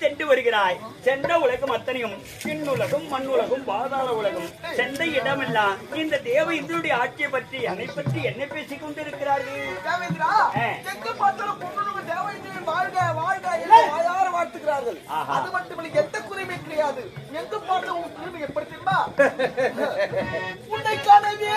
சென்று வருகிறாய். சென்ற உலகம் அத்தனையும் பின்னுலகம், மண்ணுலகம், பாதாள உலகம், சென்ற இடமெல்லாம் இந்த தேவ இந்திரனுடைய ஆட்சியை பற்றி என்னை பற்றி என்ன பேசிக் கொண்டிருக்கிறார்கள். வாழ்த்துகிறார்கள். அது மட்டுமல்ல, எந்த குறையுமே கிடையாது. எங்கு பார்த்த உங்க குறைமை எப்படி தெரியுமா? உன்னை காணவே